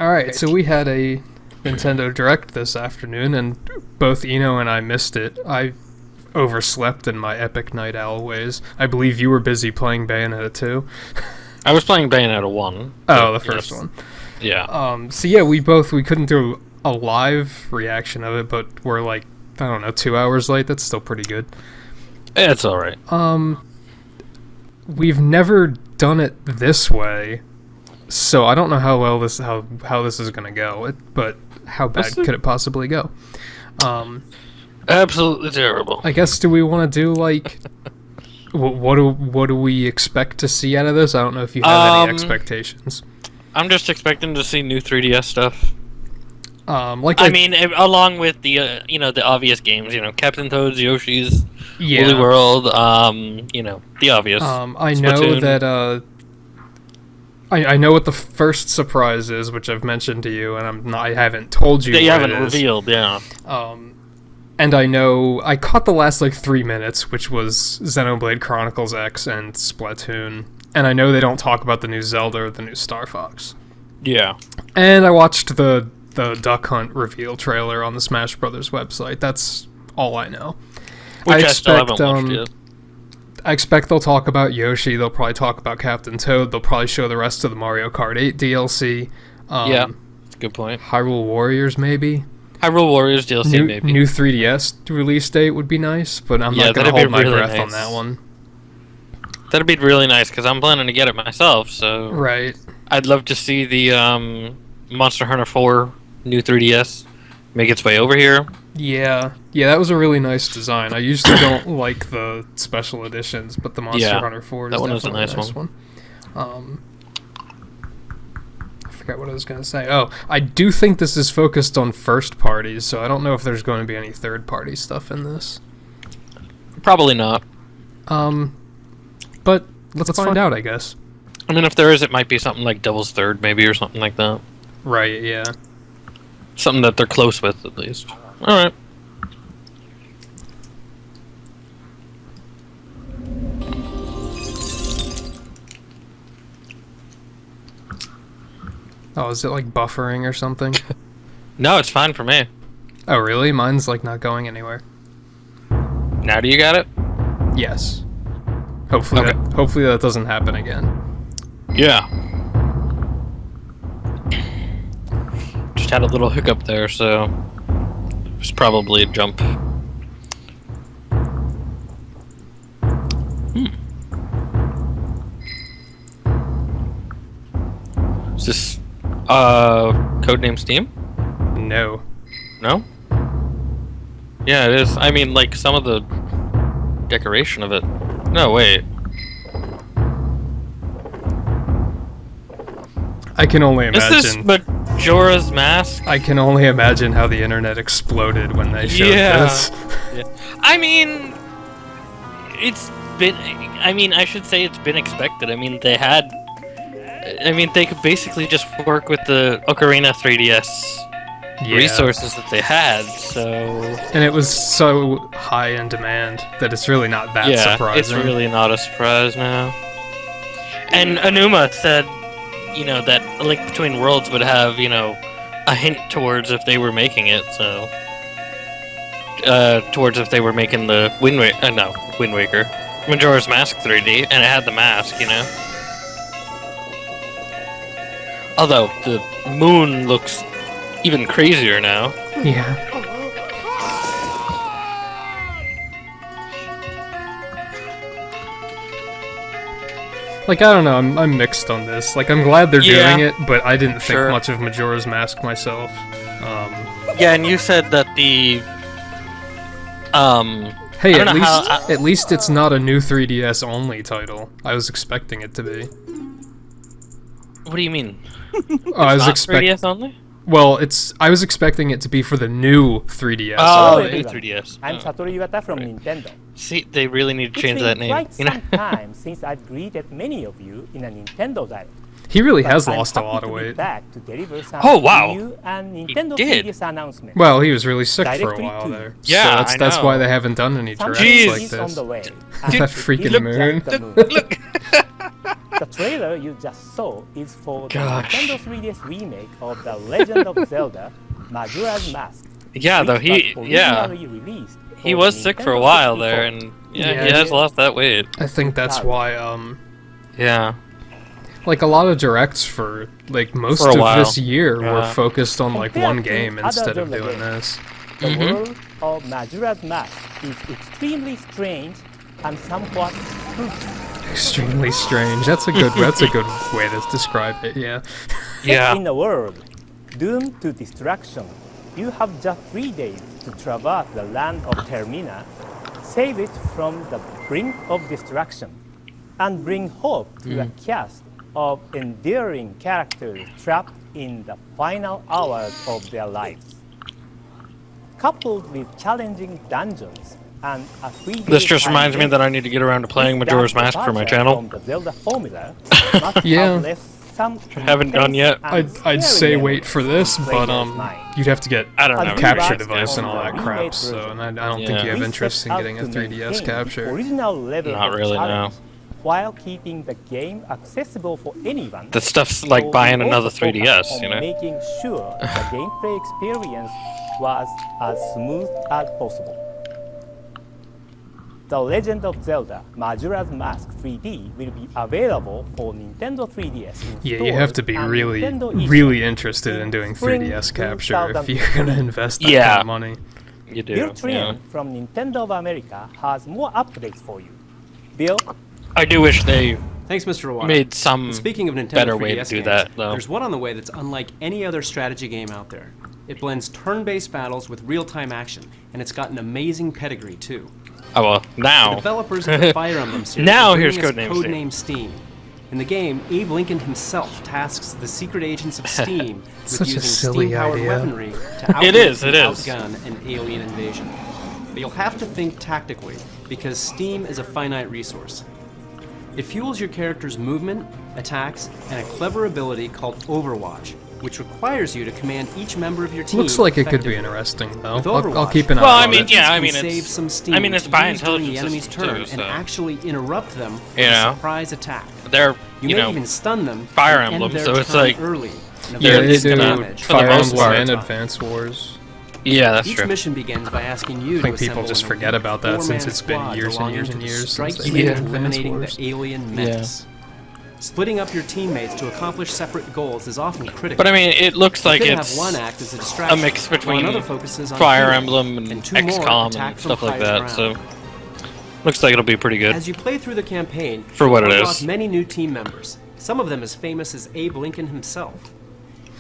Alright, so we had a Nintendo Direct this afternoon, and both Eno and I missed it. I overslept in my epic night owl ways. I believe you were busy playing Bayonetta 2. I was playing Bayonetta 1. Oh, the first one. Yeah. So yeah, we couldn't do a live reaction of it, but we're like, I don't know, 2 hours late. That's still pretty good. It's alright. We've never done it this way, so I don't know how well this how this is gonna go. But how bad could it possibly go? Absolutely terrible. I guess, do we want to do like what do we expect to see out of this? I don't know if you have any expectations. I'm just expecting to see new 3DS stuff. I mean, along with the the obvious games, Captain Toad's, Yoshi's, yeah. Woolly World, the obvious. I know Splatoon. that I know what the first surprise is, which I've mentioned to you, and I haven't told you. That you what haven't it is. revealed, yeah. And I know I caught the last 3 minutes, which was Xenoblade Chronicles X and Splatoon, and I know they don't talk about the new Zelda or the new Star Fox. Yeah. And I watched the Duck Hunt reveal trailer on the Smash Brothers website. That's all I know. Which I still haven't watched yet. I expect they'll talk about Yoshi. They'll probably talk about Captain Toad. They'll probably show the rest of the Mario Kart 8 DLC. Yeah, that's a good point. Hyrule Warriors, maybe. Hyrule Warriors DLC, maybe. New 3DS release date would be nice, but I'm not going to hold my breath on that one. That'd be really nice, because I'm planning to get it myself, so... Right. I'd love to see the Monster Hunter 4 new 3DS make its way over here. Yeah, that was a really nice design. I usually don't like the special editions, but the Monster Hunter 4 is definitely a nice one. I forgot what I was going to say. Oh, I do think this is focused on first parties, so I don't know if there's going to be any third party stuff in this. Probably not. But let's find out, I guess. I mean, if there is, it might be something like Devil's Third, maybe, or something like that. Right, yeah. Something that they're close with, at least. Alright. Oh, is it buffering or something? No, it's fine for me. Oh, really? Mine's not going anywhere. Now do you got it? Yes. Hopefully, okay. Hopefully that doesn't happen again. Yeah. Just had a little hiccup there, so it was probably a jump. Is this Codename Steam? No. No? Yeah, it is. I mean, some of the decoration of it. No, wait. I can only imagine. Is this Majora's Mask? I can only imagine how the internet exploded when they showed this. Yeah. I mean, I should say it's been expected. I mean, they could basically just work with the Ocarina 3DS resources that they had, so... And it was so high in demand that it's really not that surprising. It's really not a surprise now. And Anuma said, that A Link Between Worlds would have, a hint towards if they were making it, so... towards if they were making the Wind Waker. Majora's Mask 3D, and it had the mask, Although, the moon looks even crazier now. Yeah. I don't know, I'm mixed on this. I'm glad they're doing it, but I didn't think much of Majora's Mask myself. Yeah, and you said that the... Hey, at least it's not a new 3DS only title. I was expecting it to be. What do you mean? I was expecting 3DS only? Well, I was expecting it to be for the new 3DS. Oh, the new 3DS. I'm Satoru Iwata from Nintendo. See, they really need to change that name. It's been quite some time since I've greeted many of you in a Nintendo Direct. He really has lost a lot of weight. Back to deliver some oh, wow! Wii U and Nintendo did. 3DS announcement. Well, he was really sick for a while there. Yeah, so that's why they haven't done any directs like this. On the way, That freaking moon. Look! The trailer you just saw is for the Gosh. Nintendo 3DS remake of The Legend of Zelda Majora's Mask. Yeah, though which was originally released he for was the sick for a Nintendo while 64. there, and Yeah, he has lost that weight. I think that's why Yeah. like a lot of directs for like most For a of while. this year were Yeah. focused on like Compared one to game other instead of Zelda doing games. this. The Mhm. world of Majora's Mask is extremely strange and somewhat spooky. Extremely strange. That's a good way to describe it. Yeah. Yeah. In a world doomed to destruction, you have just 3 days to traverse the land of Termina, save it from the brink of destruction, and bring hope to a cast of endearing characters trapped in the final hours of their lives. Coupled with challenging dungeons and a 3-day This just time reminds me limit, that I need to get around to playing this Majora's dark Mask for my departure channel. from the Zelda formula must Yeah. have left some haven't done yet. intense and I'd scary say memories wait for this, in but players' mind. you'd have to get I don't A know. capture rewatch device and on all the that crap. remake So, version. and I don't Yeah. think you have We interest set in out getting a to 3DS maintain capture. the original level Not of really, challenge while keeping the game accessible for anyone. That stuff's So like we buying also another focused 3DS, on you know? making sure the gameplay experience was as smooth as possible. The Legend of Zelda Majora's Mask 3D will be available for Nintendo 3DS in Yeah, you have stores to be and really, Nintendo eShop really interested in in doing spring 3DS capture if you're gonna invest that Yeah. kind of money. You do. Bill Yeah. Trien from Nintendo of America has more updates for you. Bill, I do wish they Thanks, Mr. Iwata. made some Speaking of Nintendo better way 3DS to do games, that, though. there's one on the way that's unlike any other strategy game out there. It blends turn-based battles with real-time action, and it's got an amazing pedigree too. Oh well, The now. developers of the Fire Emblem series Now are here's bringing us Codename Codename Steam. In the game, Abe Lincoln himself tasks the secret agents of Steam with Such a using silly steam-powered idea. weaponry to It is, it is. outgun an alien invasion. But you'll have to think tactically, because Steam is a finite resource. It fuels your character's movement, attacks, and a clever ability called Overwatch, which requires you to command each member of your team. Looks like it could be effectively. interesting though. With I'll Overwatch, keep an eye Well, I on mean, it. yeah, I you mean, can it's- save some steam I mean, it's to by use during the intelligence enemy's system, turn too, and so- actually interrupt them with You know? a surprise attack. They're, You, you may know, even stun them. Fire and end Emblem, their so it's turn like- early. and Yeah, avoid they instant do damage. for the Fire most Emblem part. and Advance Wars. yeah, that's Each true. mission begins by asking you I think to people assemble just an forget elite about that since four-man it's been squad years and belonging years to and the years strike since they team made Advance eliminating Wars. the alien menace. Splitting up your teammates to accomplish separate goals is often critical. But I mean, it looks You like could it's have one act as a distraction, a mix while between another focuses on Fire healing, Emblem and two more XCOM attack and from stuff like higher that. ground. So looks like it'll be pretty good. As you play through the campaign, For what you'll it unlock is. many new team members. Some of them as famous as Abe Lincoln himself.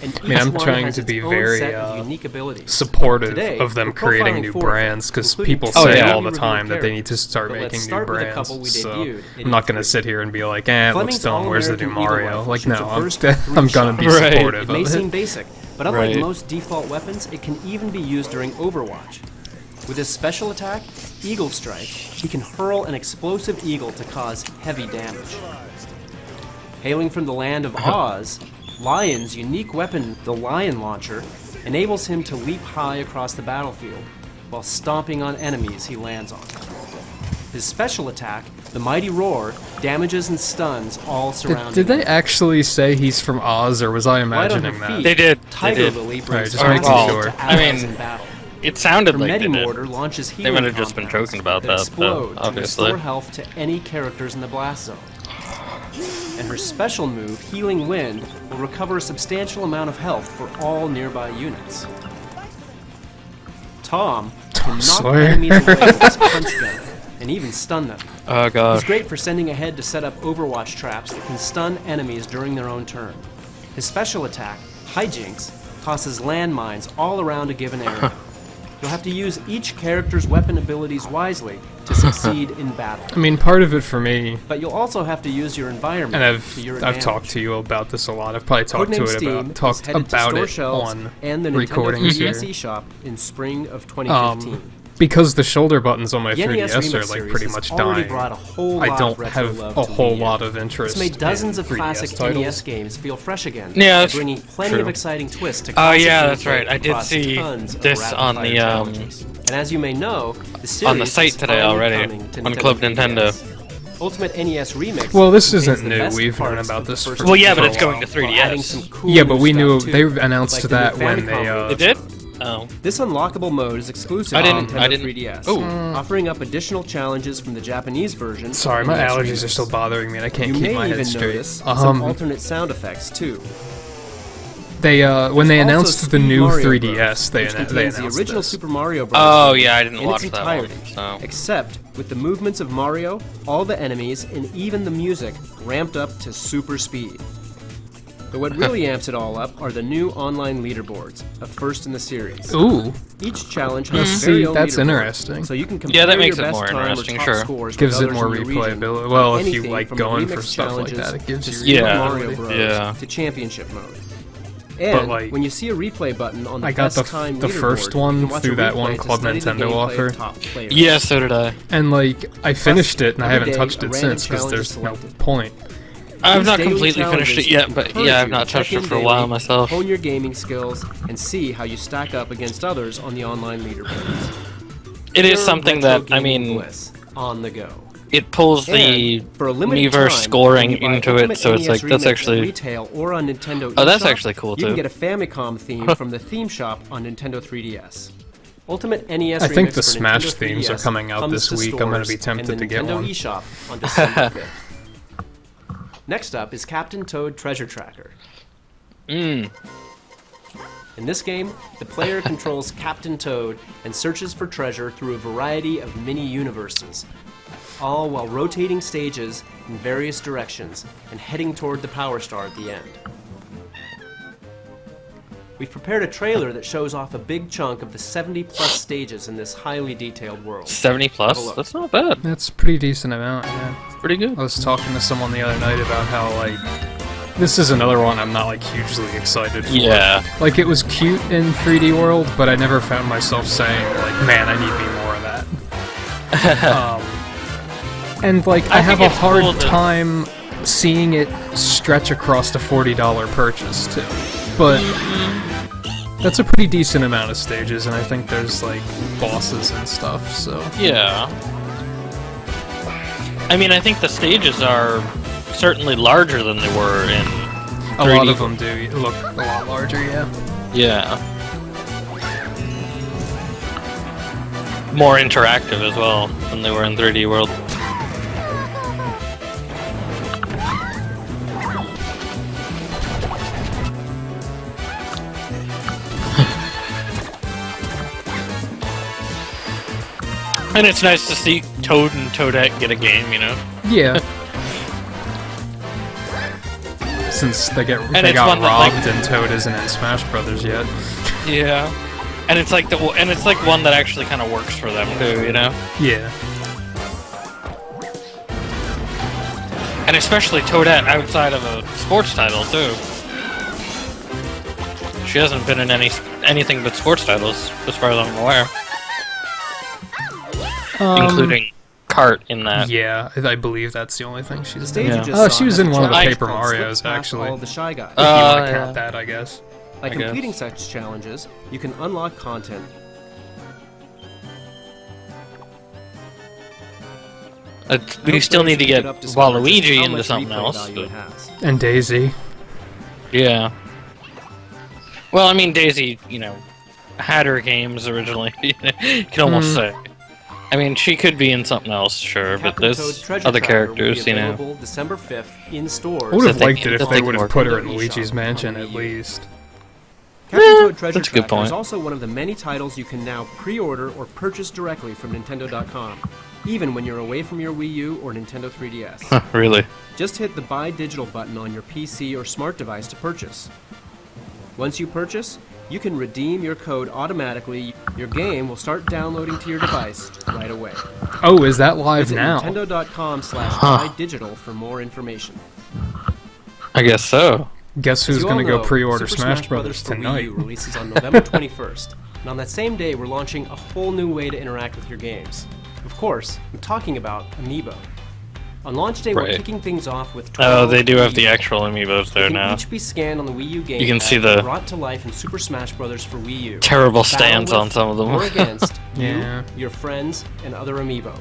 And mean, I'm each one trying has to its be own very, set of unique abilities. Supportive Today, of them we're creating profiling new four of them, brands because including people two say yeah. all the newly time that revealed they need to start But let's making new start with a brands. couple we So debuted in I'm not gonna E3. sit here and be like, eh, it looks Fleming's dumb. Where's the new All-American Eagle Mario? rifle Like, shoots no, a I'm, burst of I'm 3 gonna be shots. Right. supportive It may of seem it. basic, but unlike Right. most default weapons, it can even be used during Overwatch. With his special attack, Eagle Strike, he can hurl an explosive eagle to cause heavy damage. Hailing from the land of Oz, Lion's unique weapon, the Lion Launcher, enables him to leap high across the battlefield while stomping on enemies he lands on. His special attack, the Mighty Roar, damages and stuns all surrounding Did they enemies. actually say he's from Oz, or was I Right on imagining her that? feet, They did. They Tiger did. Lily Alright, brings just making arrows sure. to I allies mean, in battle. It sounded Her like they did. Mortar launches They healing might have just been compounds joking about that, explode though, to obviously. restore health to any characters in the blast zone. And her special move, Healing Wind, will recover a substantial amount of health for all nearby units. Tom can knock Sawyer. enemies away with his punch gun and even stun them. Oh He's gosh. great for sending ahead to set up Overwatch traps that can stun enemies during their own turn. His special attack, Hijinks, tosses landmines all around a given area. You'll have to use each character's weapon abilities wisely to succeed in battle. I mean, part of it for me, But you'll also have to use your environment and to your I've advantage. talked to you about this a lot. I've probably talked Codename to it Steam about is talked headed to about store it shelves on and the Nintendo recordings 3DS here. eShop in spring of 2015. Because the shoulder buttons on my The NES 3DS are Remix like series pretty has much already dying. brought a whole I lot don't of retro have love a to whole Wii U. lot of interest. It's made dozens in of 3DS classic titles. NES games feel fresh again. Yeah, by that's bringing plenty true. of exciting twists to Oh classic yeah, that's gameplay right. I did across see tons of this on rapid-fire the challenges. And as you may know, the series on the site is today finally already coming to on Club 3DS. Nintendo. Ultimate NES Remix. Well, this contains isn't the new. best We've known parts about of the this first for Well, yeah, game but it's for a going to while. while adding 3DS. some cool Yeah, but we new knew stuff, they too, announced like the that new when Famicom they. version. It did? Oh. This unlockable mode is exclusive I to didn't- Nintendo I didn't- 3DS, Ooh. offering up additional challenges from the Japanese version. Sorry, of my NES allergies Remix. are still bothering me, and I can't You keep may my even head straight. notice some alternate sound effects too. They when they There's also announced the Speed new Mario 3DS, Bros, they which they contains announced the original this. Super Mario Bros. Oh, yeah, I didn't in watch its that one, entirety, so. except with the movements of Mario, all the enemies, and even the music ramped up to super speed. But what really amps it all up are the new online leaderboards, a first in the series. Ooh, Each challenge has See, its very own that's leaderboard, interesting. So you can compare that makes your it best more time or interesting, top sure. scores gives with it more others in your region replayability. on Well, if you anything like from the going for remix stuff like challenges that, it gives to you Super Yeah. Mario Bros. Yeah. to championship mode. And like, when you see a replay button on the I got best the time the first leaderboard, you one can watch a through that replay one to Club study the Nintendo gameplay offer. of top players. Yeah, so did I. And like, I finished it, and I every haven't day, touched a it random since because challenge is there's no selected. point. I've These not daily completely finished it challenges yet, but encourage yeah, I've you not to check touched it in for a daily, while myself. Hone your gaming skills and see how you stack up against others on the online leaderboards. It is Pure something retro that, I gaming mean, bliss on the go. it pulls the And for a limited Miiverse time, scoring when you buy into it, Ultimate so it's NES like, that's Remix at actually... retail or on Nintendo Oh, that's eShop, actually cool, You can too. get a Famicom theme from the theme shop on Nintendo 3DS. Ultimate NES I think Remix the for Smash Nintendo themes 3DS are coming out comes this to week. I'm gonna be stores tempted and the to get Nintendo one. eShop on December 5th. Next up is Captain Toad Treasure Tracker. In this game, the player controls Captain Toad and searches for treasure through a variety of mini-universes, all while rotating stages in various directions and heading toward the Power Star at the end. We've prepared a trailer that shows off a big chunk of the 70-plus stages in this highly detailed world. 70 Have a plus? look. That's not bad. That's a pretty decent amount. Yeah. Pretty good. I was talking to someone the other night about how like this is another one I'm not like hugely excited for. Yeah. Like it was cute in 3D World, but I never found myself saying like, "Man, I need me more of that." And like I have think a it's hard cool that- time seeing it stretch across the $40 purchase too. But that's a pretty decent amount of stages, and I think there's like bosses and stuff. So Yeah. I mean, I think the stages are certainly larger than they were in 3D. a lot of them do look a lot larger. Yeah. Yeah. More interactive as well than they were in 3D World. And it's nice to see Toad and Toadette get a game, you know? Yeah. Since they got it's robbed one that, like- and Toad isn't in Smash Brothers yet. Yeah. And it's like one that actually kind of works for them too, you know? Yeah. And especially Toadette outside of a sports title too. She hasn't been in anything but sports titles, as far as I'm aware, including Kart in that. Yeah, I believe that's the only thing The she's stage in. you Yeah. just Oh, saw she was has in a one of the challenge Paper called Slip Marios, Past actually. All the Shy Guys. If you want yeah. to count that, I guess. By I guess. completing such challenges, you can unlock content. We still need to get Waluigi into something else. Value it has. And Daisy. Yeah. Well, I mean, Daisy, you know, had her games originally. You can almost say. I mean, she could be in something else, sure, but Captain Toad there's Treasure other Tracker will be characters, you know. available December 5th in stores. I would have they- liked it if that they they would can have put her work in on Luigi's eShop Mansion on at Wii U. least. Captain Toad Treasure that's a good Tracker is point. also one of the many titles you can now pre-order or purchase directly from Nintendo.com, even when you're away from your Wii U or Nintendo 3DS. Really? Just hit the Buy Digital button on your PC or smart device to purchase. Once you purchase, you can redeem your code automatically. Your game will start downloading to your device right away. Oh, is that live Visit now? Nintendo.com/buydigital for more information. I guess so. Guess As who's you all going to go know, pre-order Super Smash Brothers for Wii tonight? U releases on November 21st, and on that same day, we're launching a whole new way to interact with your games. Of course, I'm talking about Amiibo. On launch day, we're Right. kicking things off with 12 Oh, they do have the Amiibo. actual amiibos They there can now. each be scanned on the Wii U game You can see pad the and brought to life in Super Smash Bros. For Wii U. Terrible Battle stands with on some of them. Or against Yeah. you, your friends, and other Amiibo.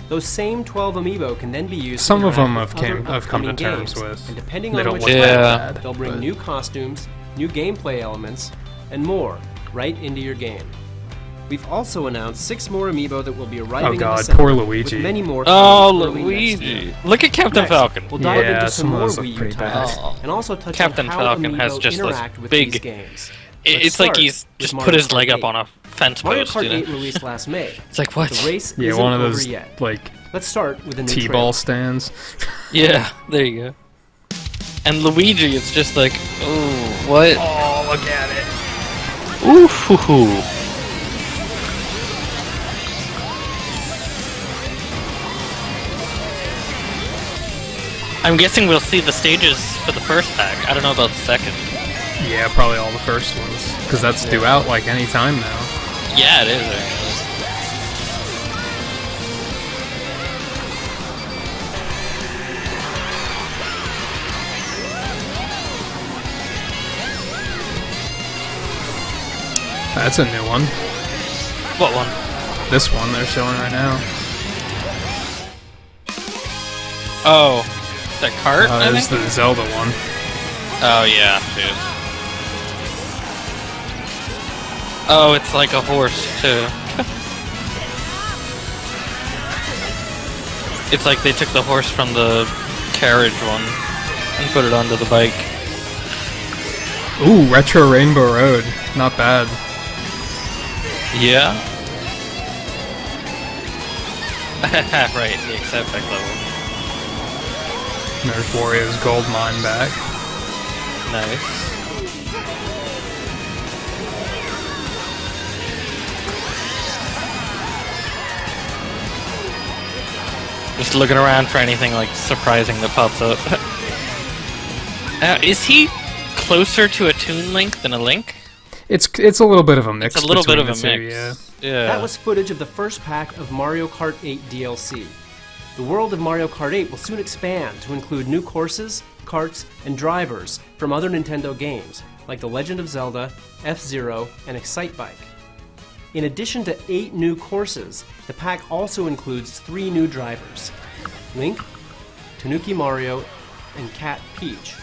Those same 12 amiibo can then be used. Some to of them interact with I've come to upcoming terms games. with. And depending They on don't which look one, that bad, they'll bring but- new costumes, new gameplay elements, and more right into your game. We've also announced 6 more amiibo that will be arriving Oh in God, December, poor Luigi. with many more Oh, coming early next year. Luigi! Look at Captain Next, Falcon. We'll dive Yeah, into some some of more those look Wii U pretty bad. titles, and also touch Captain on how Falcon amiibo has just this interact with big- these games. It's like he's just put his leg up on a fence Mario post. Kart You know? 8 released last May. It's like what? The race Yeah, isn't one of over those yet. like Let's start with a new T-ball trailer. stands. Yeah, there you go. And Luigi, it's just like, oh, what? Oh, look at it. Ooh, hoo, hoo. I'm guessing we'll see the stages for the first pack. I don't know about the second. Yeah, probably all the first ones, because that's due out like any time now. Yeah, it is actually. That's a new one. What one? This one they're showing right now. Oh, that cart? I This is think? the Zelda one. Oh yeah, dude. Oh, it's like a horse too. It's like they took the horse from the carriage one and put it onto the bike. Ooh, Retro Rainbow Road. Not bad. Yeah. Right, the accept pack level. There's Wario's gold mine back. Nice. Just looking around for anything like surprising that pops up. Is he closer to a Toon Link than a Link? It's a little bit of a mix. It's a little bit between of a the two, mix. yeah. Yeah. That was footage of the first pack of Mario Kart 8 DLC. The world of Mario Kart 8 will soon expand to include new courses, karts, and drivers from other Nintendo games, like The Legend of Zelda, F-Zero, and Excitebike. In addition to 8 new courses, the pack also includes 3 new drivers: Link, Tanuki Mario, and Cat Peach,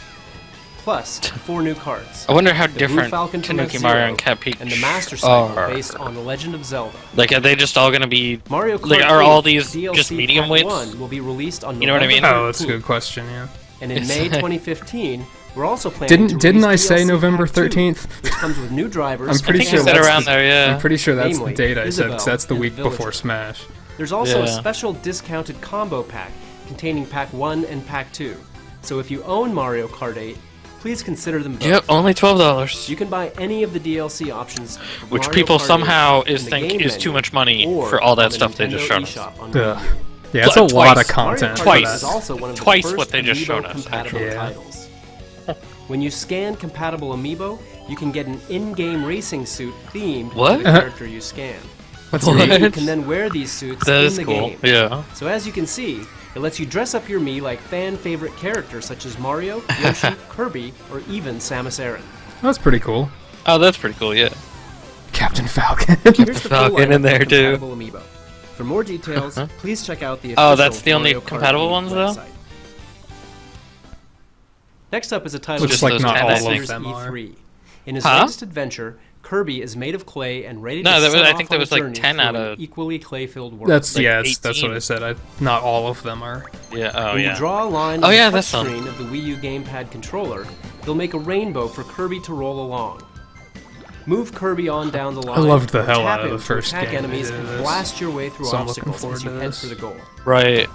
plus 4 new karts. I wonder how The Blue different Falcon from Tanuki F-Zero Mario and Cat Peach and the Master Cycle are. based on The Legend of Zelda. Like, are they just all gonna be... Mario Kart Like, are 8 all these DLC just medium Pack weights? 1 will be released on You know what I mean? November Oh, that's a 13th. good question. Yeah. And in May 2015, we're also planning to Didn't I release say DLC November Pack 2, 13th? which comes with new drivers. I'm pretty I think sure you said that's around the, there, yeah. I'm pretty sure that's Namely, the date I said, 'cause Isabelle that's the and week the before Villagers. Smash. There's also a Yeah. special discounted combo pack containing Pack 1 and Pack 2. So if you own Mario Kart 8, please consider them both. Yep, only $12. You can buy any of the DLC options, for Which Mario people Kart 8 somehow in the think game is menu too much money or for all on that the stuff they just Nintendo showed us. eShop on Ugh. Wii U. Yeah, it's a Twice. lot of Mario content Kart for Twice. is that. also one of the Twice first what they just showed us, Amiibo-compatible actually. Yeah. titles. When you scan compatible amiibo, you can get an in-game racing suit themed What? to the character you scan. What's What? neat? You can then wear these suits That in is the cool. game. Yeah. So as you can see, it lets you dress up your Mii like fan-favorite characters such as Mario, Yoshi, Kirby, or even Samus Aran. That's pretty cool. Oh, that's pretty cool, yeah. Captain Falcon. Here's the full Falcon lineup in there, of too. compatible amiibo. For more details, please check out the Oh, official that's the only Mario Kart compatible 8 ones, though? website. Next up is a title Looks Just like those not 10, all I of think. them are. E3. In his Huh? latest adventure, Kirby is made of clay and ready No, to that was- set I off think on that a was like journey 10 through out an of- equally clay-filled world. That's Like that's what 18. I said. Not all of them are. Yeah, oh, When yeah. you draw a line Oh, on yeah, the that's touchscreen of the Wii U gamepad controller, they'll make a rainbow for Kirby to roll along. Move Kirby on down the line. loved the or hell tap out of him the to first attack game they enemies did and this. blast your way through So I'm looking obstacles forward as you to head this. for the goal. Right.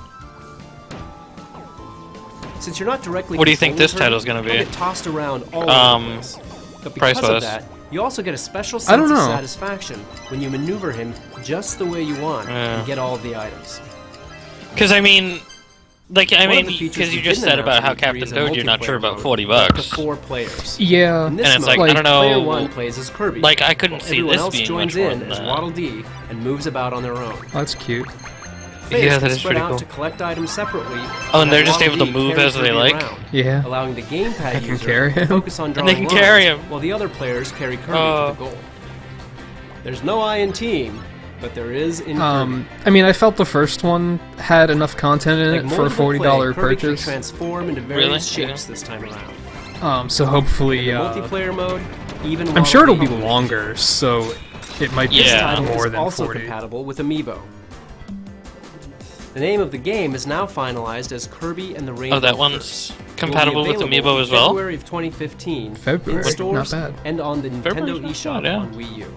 Since you're not directly What do you think controlling this title's Kirby, gonna you'll be? get tossed around all over the place. But because price-wise? of that, you also get a special I don't sense of know. satisfaction when you maneuver him just the way you want Yeah. and get all of the items. Because, I mean... Like, I One of mean, the features because you we just didn't said about announce how at E3 Captain is a Toad, you're not multiplayer sure about mode 40 with up to bucks. 4 players. Yeah. In this And it's mode, like, I don't know- Player 1 plays as Kirby. Like, I couldn't while see everyone this else being joins much more in than as that. Waddle Dee and moves about on their own. That's cute. Players Yeah, can that is spread pretty out cool. to collect items separately. Oh, and they're have just Waddle able to Dee move carry as they Kirby like? around, Yeah. allowing the gamepad I can user carry to him. focus on And drawing they can lines carry him. while the other players carry Kirby Oh. to the goal. There's no I in team, but there is in Kirby. I mean, I felt the first one had enough content in Like it for a multiple $40 play, Kirby can purchase. transform into Really? various shapes this time around. So hopefully, The multiplayer mode, even I'm sure it'll be while longer, so it might be Yeah. This title more is than also 40. compatible with Amiibo. The name of the game is now finalized as Kirby and the Rainbow Oh, that Curse. one's It will be compatible with available Amiibo in as well? February of 2015 February, in not stores bad. and on the Nintendo February's not eShop bad, yeah. on Wii U.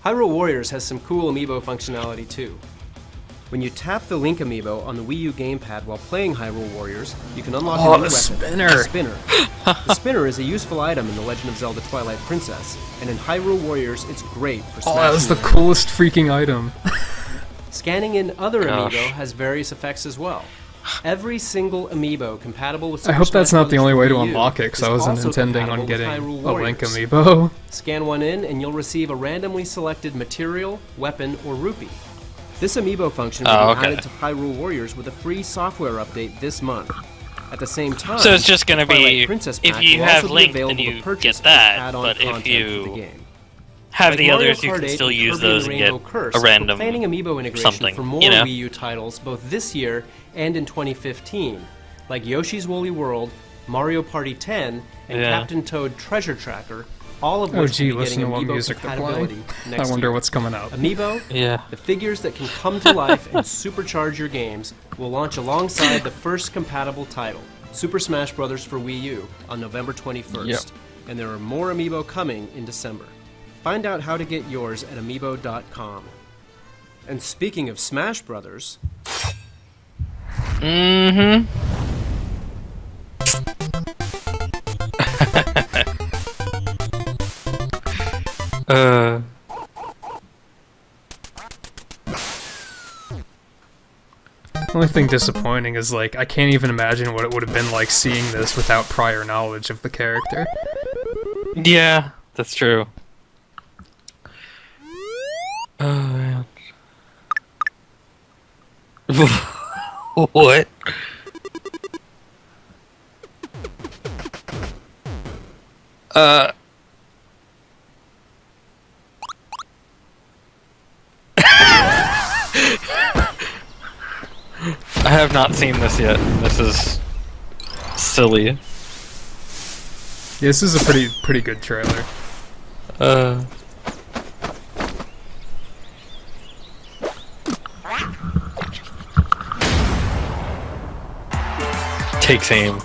Hyrule Warriors has some cool Amiibo functionality too. When you tap the Link Amiibo on the Wii U gamepad while playing Hyrule Warriors, you can unlock Oh, a new the weapon, spinner. the spinner. The spinner is a useful item in The Legend of Zelda Twilight Princess, and in Hyrule Warriors, it's great for Oh, that was the smashing enemies. coolest freaking item. Scanning in other Gosh. Amiibo has various effects as well. Every single Amiibo compatible with I Super hope that's Smash not the Bros. only way to for Wii U unlock it, because is I wasn't also intending on compatible with getting Hyrule a Link Warriors. amiibo. Scan one in and you'll receive a randomly selected material, weapon, or rupee. This Amiibo function will be okay. added to Hyrule Warriors with a free software update this month. At the same time, So it's just gonna Twilight be, Princess if Pack you will have also be Link, then available to you purchase get as that, add-on but if content for the you game. have Like the Mario others, you Kart can 8 still use Kirby those and and Rainbow get Curse, a random we're planning Amiibo integration something, for more you know? Wii U titles both this year and in 2015, like Yoshi's Woolly World, Mario Party 10, and Yeah. Captain Toad Treasure Tracker, all of Oh which gee, will be listen getting to what Amiibo music they're compatibility playing. next I wonder year. what's coming out. Amiibo, Yeah. the figures that can come to life and supercharge your games, will launch alongside the first compatible title, Super Smash Bros. For Wii U, on November 21st. Yep. And there are more Amiibo coming in December. Find out how to get yours at amiibo.com. And speaking of Smash Brothers, Mm-hmm. uh. The only thing disappointing is, like, I can't even imagine what it would have been like seeing this without prior knowledge of the character. Yeah, that's true. Oh man. What? I have not seen this yet. This is silly. Yeah, this is a pretty good trailer. Takes aim.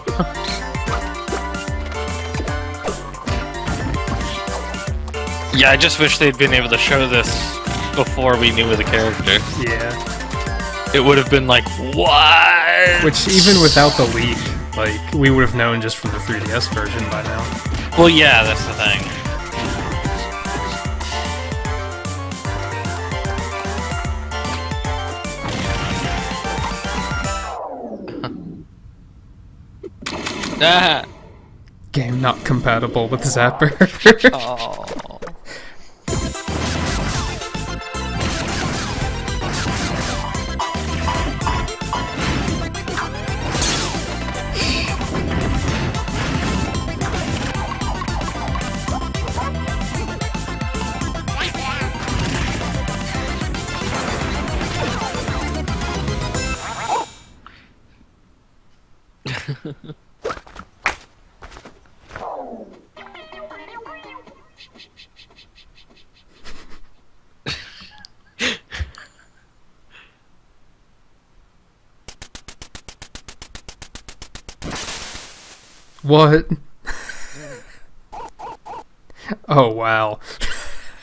Yeah, I just wish they'd been able to show this before we knew of the character. Yeah. It would have been like, what? Which, even without the leak, like, we would have known just from the 3DS version by now. Well, yeah, that's the thing. Ah. Game not compatible with Zapper. Oh. What? Oh wow.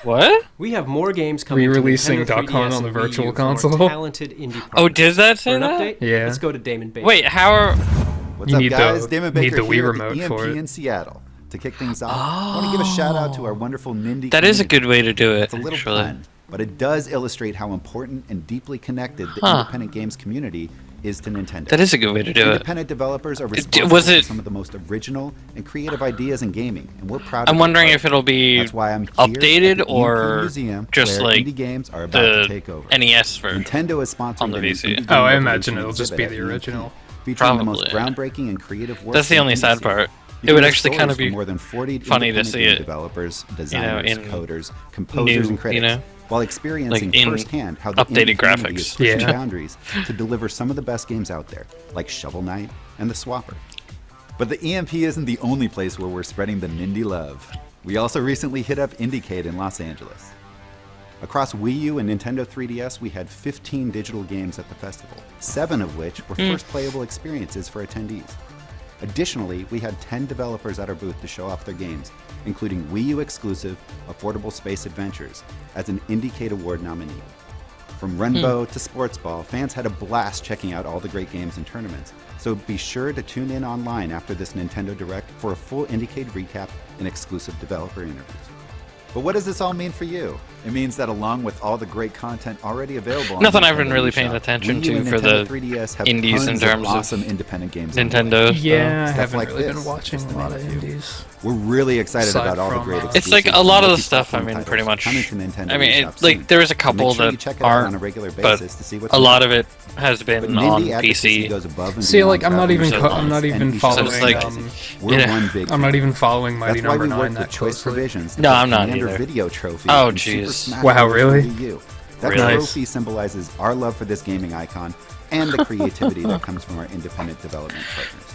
What? we have more games coming Re-releasing to Nintendo Duck Hunt 3DS on the and Wii U Virtual from our Console? talented indie partners. Oh, did that For say an that? update, Yeah. let's go to Damon Baker. Wait, how are... What's You up, need guys? the- Damon need Baker the Wii here remote at the for EMP it. in Seattle. To kick things off, I want to give a shout out to our wonderful Nindy That is a community. good way to do it, It's a little actually. pun, but it does illustrate how important and deeply connected the Huh. independent games community is to Nintendo. That is a good way to do it. Independent developers are responsible was it- for some of the most original and creative ideas in gaming, and we're proud. I'm to be wondering part if of it. it'll be That's why I'm here updated at the or EMP Museum, just where like indie games are about to take over. the NES version. Nintendo is sponsoring on the VC. Indie Game Oh, I Revolution imagine it'll just exhibit be at the EMP, original. featuring the most Probably. groundbreaking and creative work. That's the in only sad industry. part. It would actually kind of be more than 40 funny to independent see game it, developers, designers, in coders, composers, and critics, while experiencing in firsthand how the updated indie community graphics. is pushing boundaries to deliver some of the best games out there, like Shovel Knight and The Swapper. But the EMP isn't the only place where we're spreading the Nindy love. We also recently hit up Indiecade in Los Angeles. Across Wii U and Nintendo 3DS, we had 15 digital games at the festival, 7 of which were first playable experiences for attendees. Additionally, we had 10 developers at our booth to show off their games, including Wii U exclusive Affordable Space Adventures as an Indiecade Award nominee. From Runbow to Sports Ball, fans had a blast checking out all the great games and tournaments, so be sure to tune in online after this Nintendo Direct for a full Indiecade recap and exclusive developer interviews. But what does this all mean for you? It means that along with all the great content already available on Nothing Nintendo I've been really eShop, paying attention Wii U to and for Nintendo the 3DS have indies in tons terms of of awesome independent games on Nintendo. Yeah, I Stuff haven't like really this been watching is a the lot name of of it. indies. We're really excited Aside about all the from, great It's like a lot of the stuff. I mean, pretty much. Coming to Nintendo I mean, eShop it, like soon. there is a So couple make sure you that check it out on a aren't, regular but basis to see what's a lot new. of it has But been Nindy on advocacy PC. goes above and See, beyond like I'm not even traveling I'm not and even eShop following. So it's like- We're Yeah. one big I'm not fan. even following Mighty That's why Number we 9 worked that with Choice closely. Provisions to No, put I'm not Commander either. Video Trophy Oh, in Super jeez. Smash Wow, Bros. really? Wii U. That Really? trophy symbolizes our love for this gaming icon and the creativity that comes from our independent development partners.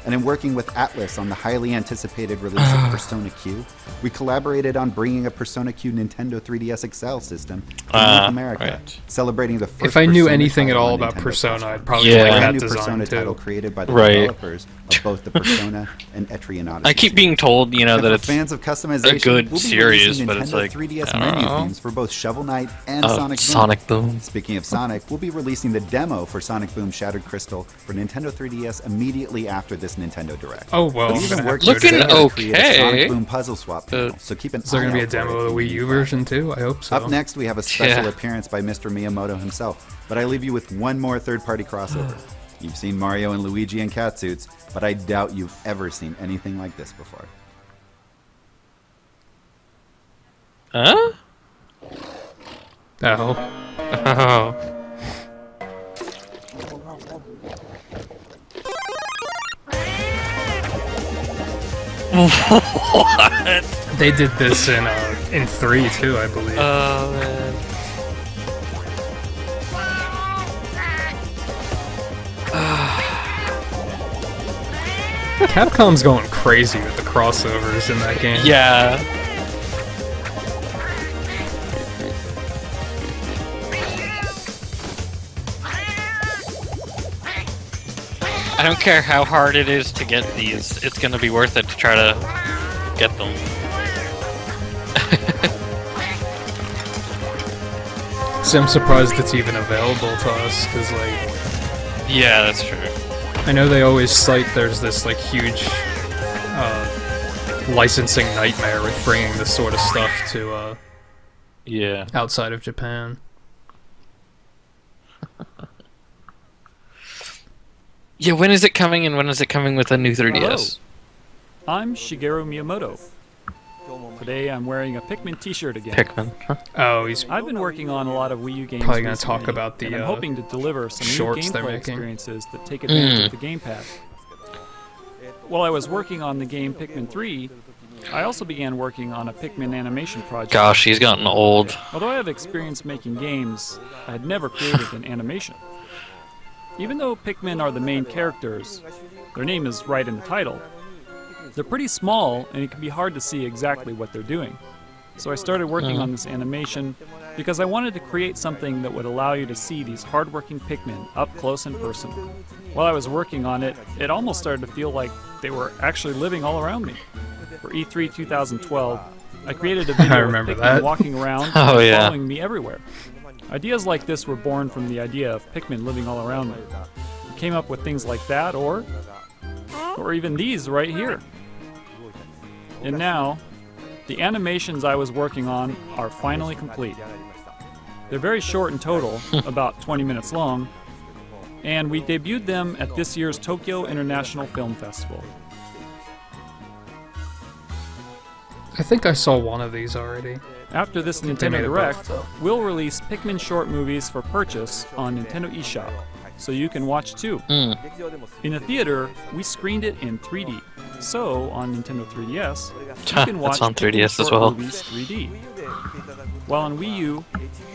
And in working with Atlas on the highly anticipated release of Persona Q, we collaborated on bringing a Persona Q Nintendo 3DS XL system to North America, right. celebrating the first If I knew Persona anything at title all on about Nintendo Persona, platform. I'd probably Yeah. like Brand that new design Persona title too. created by the Right. developers of both the Persona and Etrian Odyssey. I keep being told, you know, And that for it's fans of customization, a good we'll be series, releasing but it's Nintendo like 3DS I don't menu know. themes for both Shovel Knight and Sonic Boom. Sonic Boom. Speaking of Sonic, we'll be releasing the demo for Sonic Boom Shattered Crystal for Nintendo 3DS immediately after this Nintendo Direct. Oh well, But I'm even gonna have worked to with check Looking it Sega out. to create a okay. Sonic Boom puzzle swap panel, so keep an Is there eye gonna be a out for it demo if of the you Wii U need version too? I hope so. Up next, we have a special Yeah. appearance by Mr. Miyamoto himself, but I leave you with one more third-party crossover. You've seen Mario and Luigi in catsuits, but I doubt you've ever seen anything like this before. Huh? Oh, Oh. What? they did this in 3 too, I believe. Oh man. Capcom's going crazy with the crossovers in that game. Yeah. I don't care how hard it is to get these, it's gonna be worth it to try to get them. See, I'm surprised it's even available to us, because like Yeah, that's true. I know they always cite there's this like huge licensing nightmare with bringing this sort of stuff to Yeah. outside of Japan. Yeah, when is it coming and when is it coming with a new 3DS? I'm Shigeru Miyamoto. Today I'm wearing a Pikmin t-shirt again. Pikmin. Huh? Oh, he's I've been working on a lot of Wii U games Probably gonna recently, talk about the, and I'm hoping to deliver some shorts new they're gameplay making. experiences that take advantage of the gamepad. While I was working on the game Pikmin 3, I also began working on a Pikmin animation project. Gosh, he's gotten old. Although I have experience making games, I had never created an animation. Even though Pikmin are the main characters, their name is right in the title, they're pretty small and it can be hard to see exactly what they're doing. So I started working on this animation because I wanted to create something that would allow you to see these hardworking Pikmin up close and personal. While I was working on it, it almost started to feel like they were actually living all around me. For E3 2012, I created a video I of remember Pikmin that. walking around Oh, and yeah. following me everywhere. Ideas like this were born from the idea of Pikmin living all around me. We came up with things like that, or even these right here. And now, the animations I was working on are finally complete. They're very short in total, about 20 minutes long, and we debuted them at this year's Tokyo International Film Festival. I think I saw one of these already. After this they Nintendo made it Direct, both, though. we'll release Pikmin short movies for purchase on Nintendo eShop, so you can watch too. Mm. In the theater, we screened it in 3D. So, on Nintendo 3DS, Ha, you can watch it's on Pikmin 3DS as short well. movies 3D. While on Wii U,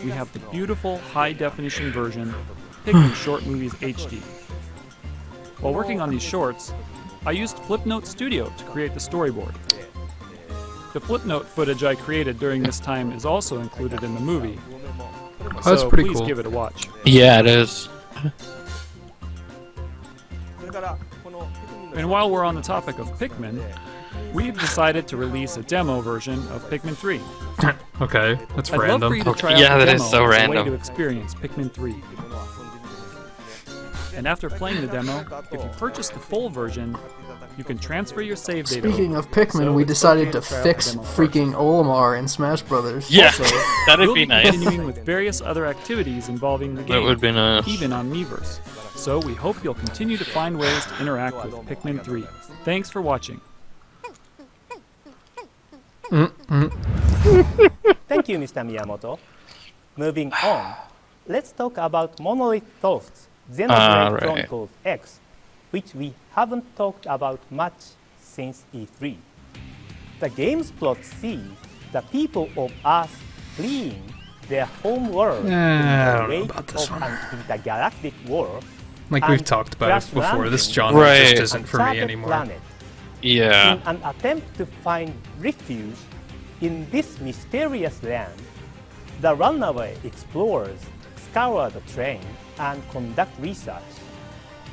we have the beautiful high-definition version, Pikmin Short Movies HD. While working on these shorts, I used Flipnote Studio to create the storyboard. The Flipnote footage I created during this time is also included in the movie. That's So pretty please cool. give it a watch. Yeah, it is. And while we're on the topic of Pikmin, we've decided to release a demo version of Pikmin 3. Okay, that's I'd love for random. you to try out Yeah, the that is demo so as a way random. to experience Pikmin 3. And after playing the demo, if you purchase the full version, you can transfer your save data. Speaking over. of Pikmin, So we it's decided okay to try out fix the demo first. freaking Olimar in Smash Brothers. Yeah, Also, that'd we'll be be nice. continuing with various other activities involving the That game, would be nice. even on Miiverse. So we hope you'll continue to find ways to interact with Pikmin 3. Thanks for watching. Thank you, Mr. Miyamoto. Moving on, let's talk about Monolith Soft's Xenoblade Right. Chronicles X, which we haven't talked about much since E3. The game's plot sees the people of Earth fleeing their home world I in don't the know wake about this of one. an intergalactic war. Like we've and talked about crash it before, this landing genre Right. just on isn't for me uncharted anymore. planet. Yeah. In an attempt to find refuge in this mysterious land, the runaway explorers scour the terrain and conduct research.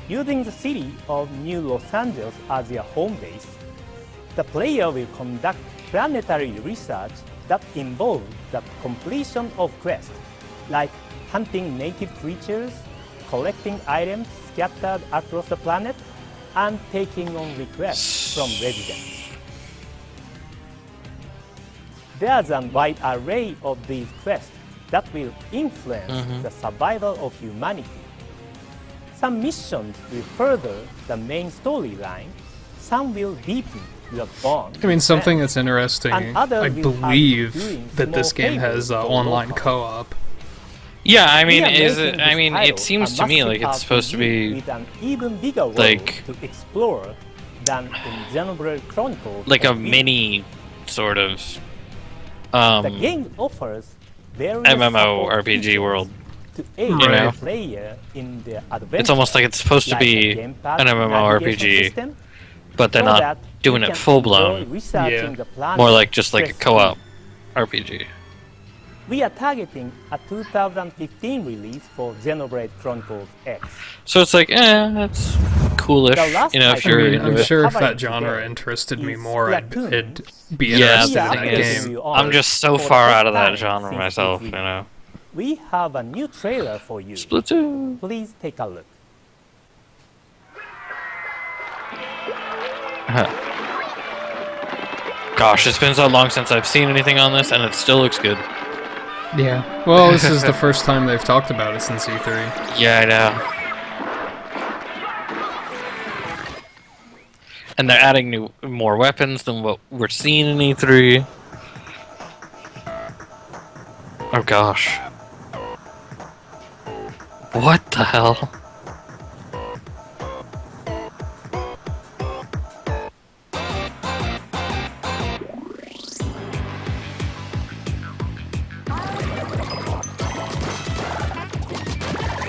Using the city of New Los Angeles as their home base, the player will conduct planetary research that involves the completion of quests, like hunting native creatures, collecting items scattered across the planet, and taking on requests from residents. There's a wide array of these quests that will influence the survival of humanity. Some missions will further the main storyline, some will deepen the bond. I mean, something that's interesting, And others I will have believe doing that this small game has favors for online locals. co-op. Yeah, I mean, We are is making it? I this mean, title it seems a to me massive like it's supposed to RPG be with an even bigger world like- to explore than in Xenoblade Chronicles. like a of Wii. mini sort of The game offers various MMO support RPG features world. to aid You the know. player in their adventure. It's almost like it's supposed to like a be gamepad an MMO navigation RPG, system, but they're so not that doing you it can full enjoy blown. researching Yeah. the planet More like just like a stress-free. co-op RPG. We are targeting a 2015 release for Xenoblade Chronicles X. So it's like, that's coolish. The last You know, if I you're I mean, into I'm it. sure if Covering that genre today interested me is more, Splatoon. it'd be Yeah, interested the in thing the is- game. I'm just so For the far first out of that time genre since myself, E3. you know. We have a new trailer for you. Splatoon. Please take a look. Gosh, it's been so long since I've seen anything on this, and it still looks good. Yeah. Well, this is the first time they've talked about it since E3. Yeah, I know. And they're adding more weapons than what we're seeing in E3. Oh gosh. What the hell?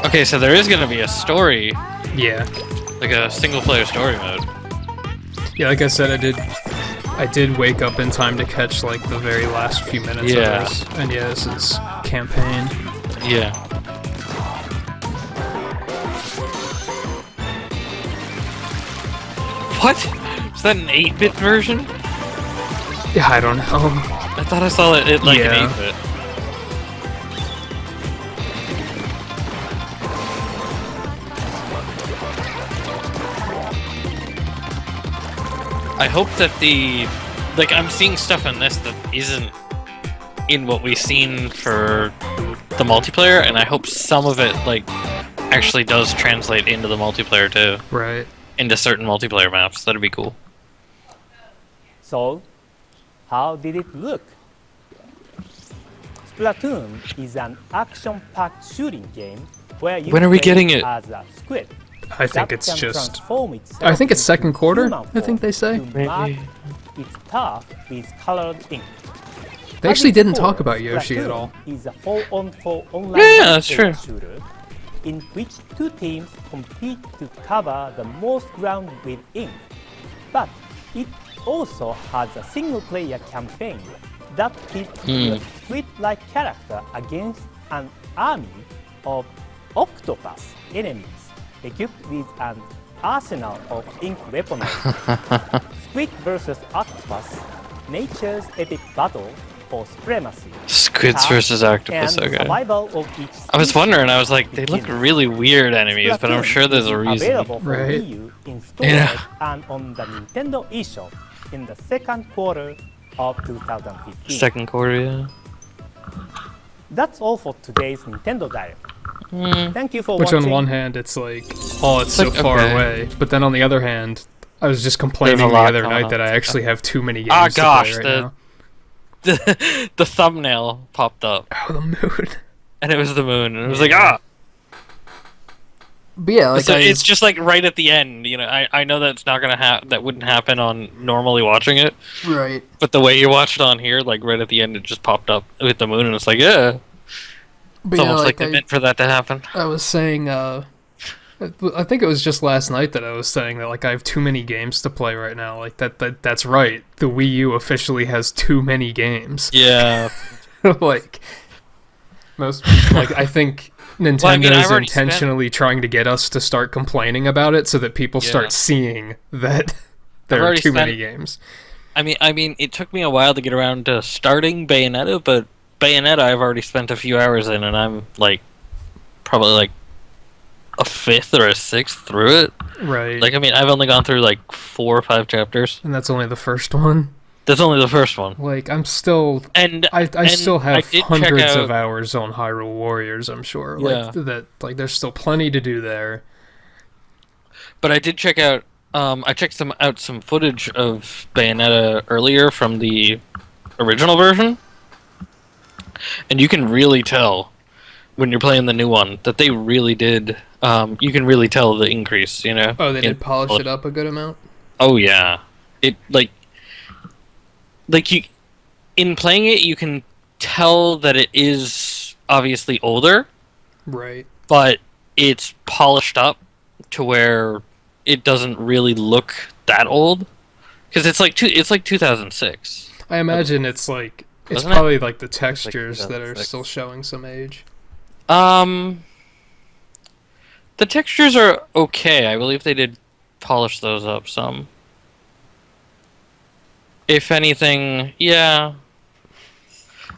Okay, so there is gonna be a story, Yeah. like a single-player story mode. Yeah, like I said, I did wake up in time to catch like the very last few minutes Yeah. of this. And yeah, this is campaign. Yeah. What? Is that an 8-bit version? Yeah, I don't know. I thought I saw it like Yeah. an 8-bit. I hope that I'm seeing stuff in this that isn't in what we've seen for the multiplayer, and I hope some of it like actually does translate into the multiplayer too, Right. into certain multiplayer maps. That'd be cool. So, how did it look? Splatoon is an action-packed shooting game where you When are we play getting it? as a squid I think that it's can just. transform itself I think it's into second quarter. human I think they say form to mark its turf with colored ink. they actually As didn't before, talk about Yoshi at Splatoon all. is a 4-on-4 online Yeah, that's multiplayer true. shooter in which two teams compete to cover the most ground with ink. But it also has a single-player campaign that pits your squid-like character against an army of octopus enemies equipped with an arsenal of ink weaponry. Squid versus octopus, nature's epic battle for supremacy. Squids Task versus octopus, and okay. survival of each I was species wondering, I was like, they look begins. really weird enemies, but I'm Splatoon sure there's a is reason. Available for Right. Wii U in stores Yeah. and on the Nintendo eShop in the second quarter of 2015. Second quarter, yeah. That's all for today's Nintendo Direct. Thank you for Which watching. on one hand, it's like, oh, it's so like, far okay. away. But then on the other hand, I was just complaining There's a the lot other going night on. that I actually have too many games Ah, to gosh, play right the- now. The thumbnail popped up, Oh, the mood. and it was the moon, and it was like, ah! But yeah, like So I, it's just like right at the end, you know. I know that's not gonna that wouldn't happen on normally watching it, right. but the way you watch it on here, like right at the end, it just popped up with the moon, and it's like, yeah, But it's yeah, almost like they I, meant for that to happen. I was saying, I think it was just last night that I was saying that like I have too many games to play right now. Like that's right. The Wii U officially has too many games. Yeah, Like most people, like I think Nintendo's I mean, I've already spent- intentionally trying to get us to start complaining about it so that people Yeah. start seeing that there are already too many spent- games. I mean, it took me a while to get around to starting Bayonetta, but Bayonetta I've already spent a few hours in, and I'm like probably like a fifth or a sixth through it. Right. Like, I mean, I've only gone through like 4 or 5 chapters. And that's only the first one. That's only the first one. Like I'm still And I and still have did check hundreds of out- hours on Hyrule Warriors, I'm sure. Yeah. Like that like there's still plenty to do there. But I did check out. I checked some footage of Bayonetta earlier from the original version, and you can really tell when you're playing the new one that they really did. You can really tell the increase. You know. Oh, they in did polish quality. it up a good amount. Oh yeah, it like you in playing it, you can tell that it is obviously older, Right. but it's polished up to where it doesn't really look that old because it's like 2006. I imagine it's like it's Doesn't it? probably like the textures that are 2006. still showing some age. The textures are okay. I believe they did polish those up some. If anything, yeah.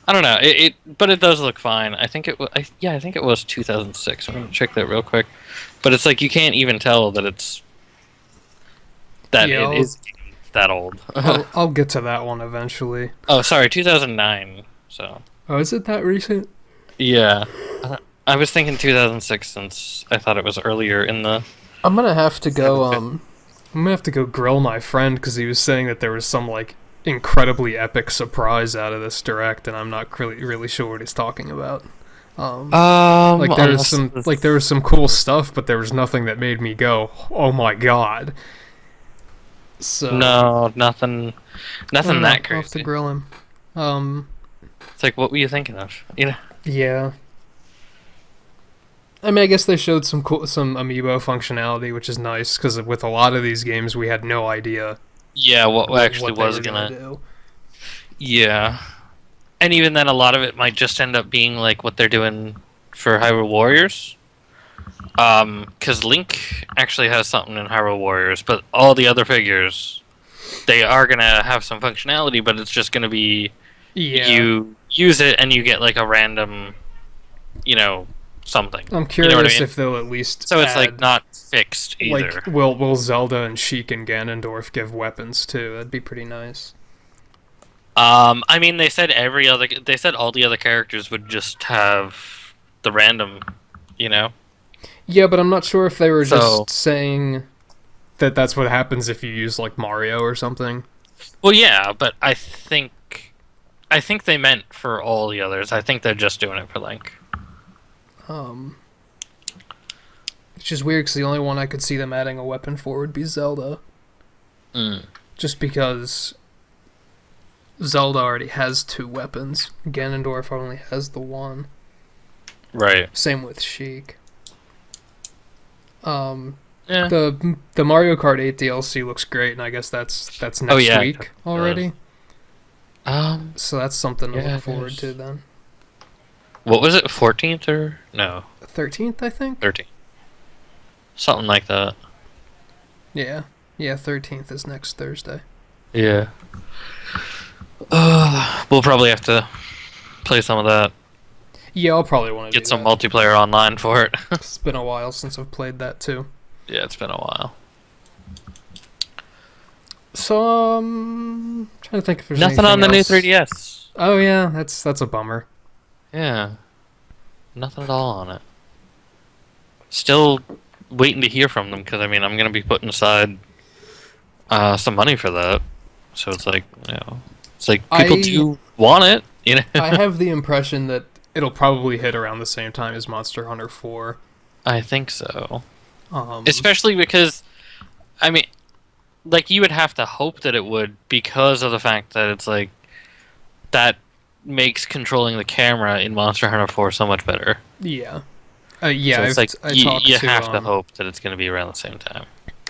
I don't know. But it does look fine. I think it was. I think it was 2006. I'm gonna check that real quick. But it's like you can't even tell that it's that Yeah, it is that old. I'll get to that one eventually. Oh, sorry, 2009. So Oh, is it that recent? yeah, I was thinking 2006 since I thought it was earlier in the. I'm gonna have to go. I'm gonna have to go grill my friend because he was saying that there was some like incredibly epic surprise out of this direct, and I'm not really sure what he's talking about. Like there was some cool stuff, but there was nothing that made me go, "Oh my god!" So No, nothing I don't know, that I'll have to crazy. grill him. It's like, what were you thinking of? You know. Yeah. I mean, I guess they showed some amiibo functionality, which is nice because with a lot of these games, we had no idea Yeah, what actually what they was were gonna. do. Yeah, and even then, a lot of it might just end up being like what they're doing for Hyrule Warriors. Because Link actually has something in Hyrule Warriors, but all the other figures, they are gonna have some functionality, but it's just gonna be Yeah. you use it and you get like a random, something. I'm You curious know what I mean? if they'll at least So it's like add, not fixed either. like will Zelda and Sheik and Ganondorf give weapons too? That'd be pretty nice. I mean, they said all the other characters would just have the random, Yeah, but I'm not sure if they were So- just saying that that's what happens if you use like Mario or something. Well, yeah, but I think they meant for all the others. I think they're just doing it for Link. Which is weird because the only one I could see them adding a weapon for would be Zelda. Just because Zelda already has 2 weapons. Ganondorf only has the 1. Right. Same with Sheik. Yeah. The Mario Kart 8 DLC looks great, and I guess that's next week already. So that's something to look forward to then. What was it, 14th or no? 13th, I think. 13th. Something like that. Yeah, 13th is next Thursday. Yeah. We'll probably have to play some of that. Yeah, I'll probably want to get some multiplayer online for it. It's been a while since I've played that too. Yeah, it's been a while. So, trying to think if there's nothing on the else. new 3DS. Oh yeah, that's a bummer. Yeah, nothing at all on it. Still waiting to hear from them because I'm gonna be putting aside some money for that. So it's like, people do want it. I have the impression that it'll probably hit around the same time as Monster Hunter 4. I think so. Especially because, you would have to hope that it would because of the fact that it's like that makes controlling the camera in Monster Hunter 4 so much better. Yeah. So it's you have to hope that it's going to be around the same time.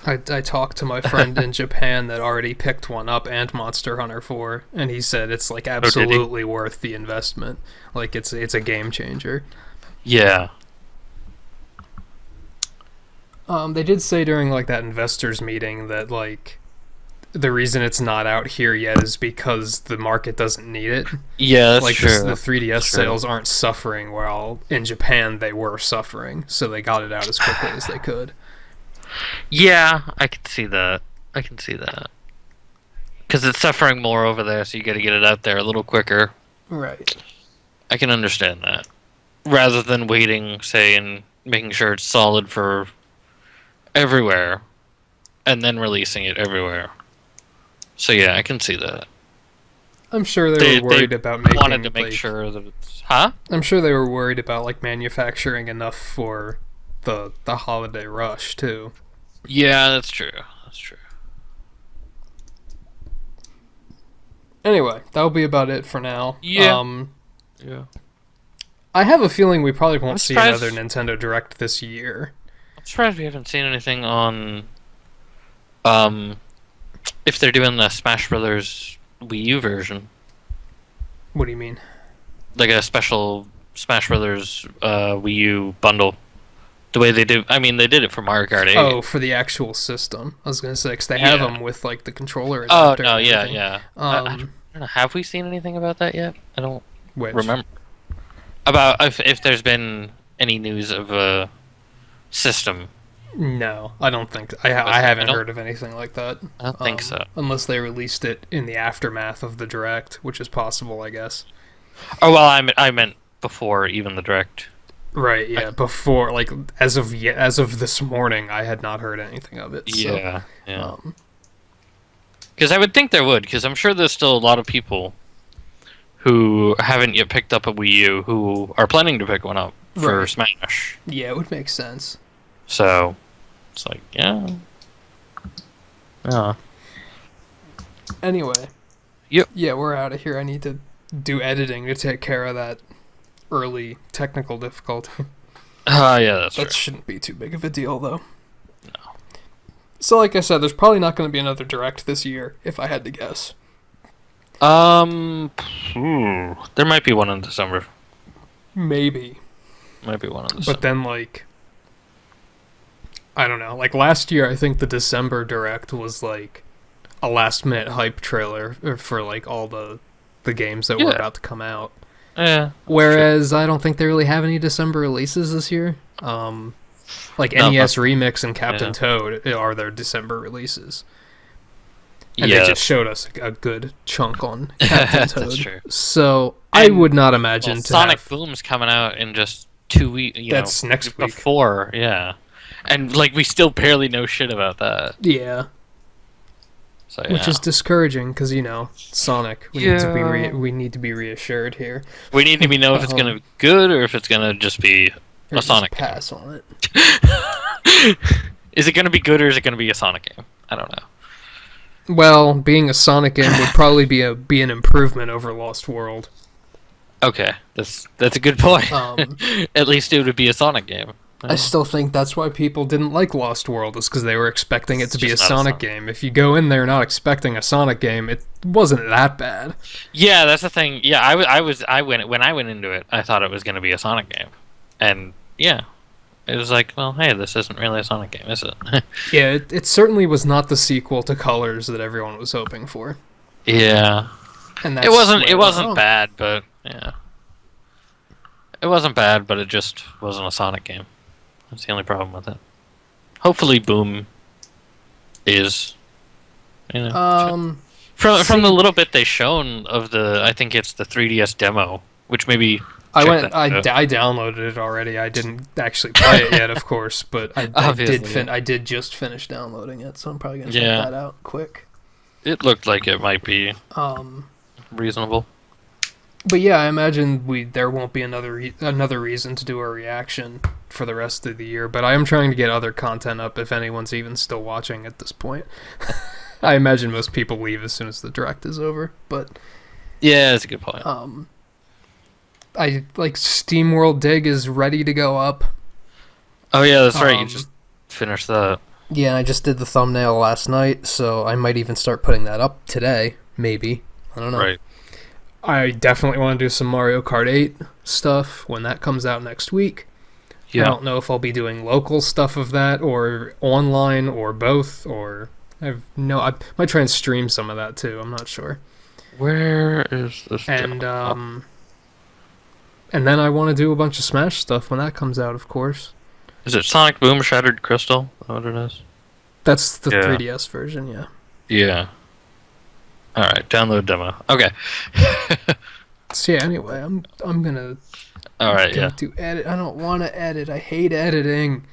I talked to my friend in Japan that already picked one up and Monster Hunter 4, and he said it's like absolutely worth the investment. Like it's a game changer. Yeah. They did say during like that investors meeting that like the reason it's not out here yet is because the market doesn't need it. Yeah, that's like true. The 3DS sales aren't suffering, while in Japan they were suffering, so they got it out as quickly as they could. Yeah, I can see that. Because it's suffering more over there, so you got to get it out there a little quicker. Right. I can understand that. Rather than waiting, say, and making sure it's solid for everywhere, and then releasing it everywhere. So yeah, I can see that. I'm sure they were worried about making. Wanted to make sure that it's. Huh? I'm sure they were worried about like manufacturing enough for the holiday rush too. Yeah, that's true. Anyway, that'll be about it for now. Yeah. Yeah. I have a feeling we probably won't see another Nintendo Direct this year. I'm surprised we haven't seen anything on if they're doing the Smash Brothers Wii U version. What do you mean? Like a special Smash Brothers Wii U bundle. The way they do, they did it for Mario Kart 8. Oh, for the actual system. I was gonna say, because they have them with like the controller adapter. Oh no, yeah. I don't know. Have we seen anything about that yet? I don't remember. About if there's been any news of a system. No, I don't think. I haven't heard of anything like that. I don't think so. Unless they released it in the aftermath of the Direct, which is possible, I guess. Oh well, I meant before even the Direct. Right, yeah, before, like, as of this morning, I had not heard anything of it. So, yeah. Because I would think there would, because I'm sure there's still a lot of people who haven't yet picked up a Wii U who are planning to pick one up for Smash. Yeah, it would make sense. So, it's like, yeah. Anyway. Yep. Yeah, we're out of here. I need to do editing to take care of that early technical difficulty. Yeah, that shouldn't be too big of a deal, though. No. So, like I said, there's probably not going to be another Direct this year, if I had to guess. There might be one in December. Maybe. Might be one in December. But then, like, I don't know. Like, last year, I think the December Direct was, like, a last-minute hype trailer for, like, all the games that were about to come out. Yeah. Whereas I don't think they really have any December releases this year. Like NES Remix and Captain Toad are their December releases. And they just showed us a good chunk on Captain Toad. That's true. So I would not imagine Sonic Boom's coming out in just 2 weeks. That's next week. Before, yeah. And like we still barely know shit about that. Yeah. So, which is discouraging because Sonic. We need to be reassured here. We need to know if it's gonna be good or if it's gonna just be a Sonic pass on it. Is it going to be good or is it going to be a Sonic game? I don't know. Well, being a Sonic game would probably be an improvement over Lost World. Okay, that's a good point. Um, At least it would be a Sonic game. I still think that's why people didn't like Lost World, is because they were expecting it to be a just not a Sonic Sonic. game. If you go in there not expecting a Sonic game, it wasn't that bad. Yeah, that's the thing. Yeah, when I went into it, I thought it was going to be a Sonic game, and yeah, it was like, well, hey, this isn't really a Sonic game, is it? Yeah, it certainly was not the sequel to Colors that everyone was hoping for. Yeah, And that's it wasn't. where It I wasn't went, bad, but yeah, it wasn't bad, but it just wasn't a Sonic game. That's the only problem with it. Hopefully, Boom is, you know, from the little bit they shown of the, I think it's the 3DS demo, which maybe I check went. that I, out. I downloaded it already. I didn't actually play it yet, of course, but I Obviously, did just finish downloading it, so I'm probably gonna Yeah. check that out quick. It looked like it might be reasonable. But yeah, I imagine there won't be another reason to do a reaction for the rest of the year. But I am trying to get other content up if anyone's even still watching at this point. I imagine most people leave as soon as the direct is over. But Yeah, that's a good point. I like SteamWorld Dig is ready to go up. Oh yeah, that's right. You um, just finished that. Yeah, I just did the thumbnail last night, so I might even start putting that up today. Maybe, I don't know. Right. I definitely want to do some Mario Kart 8 stuff when that comes out next week. I Yeah. don't know if I'll be doing local stuff of that or online or both, or I might try and stream some of that too. I'm not sure. Where is this? And then I want to do a bunch of Smash stuff when that comes out, of course. Is it Sonic Boom Shattered Crystal? Is that what it is? That's the Yeah. 3DS version, yeah. Yeah. All right, download demo. Okay. So yeah, anyway, I'm gonna All right. go Yeah. to edit. I don't want to edit. I hate editing.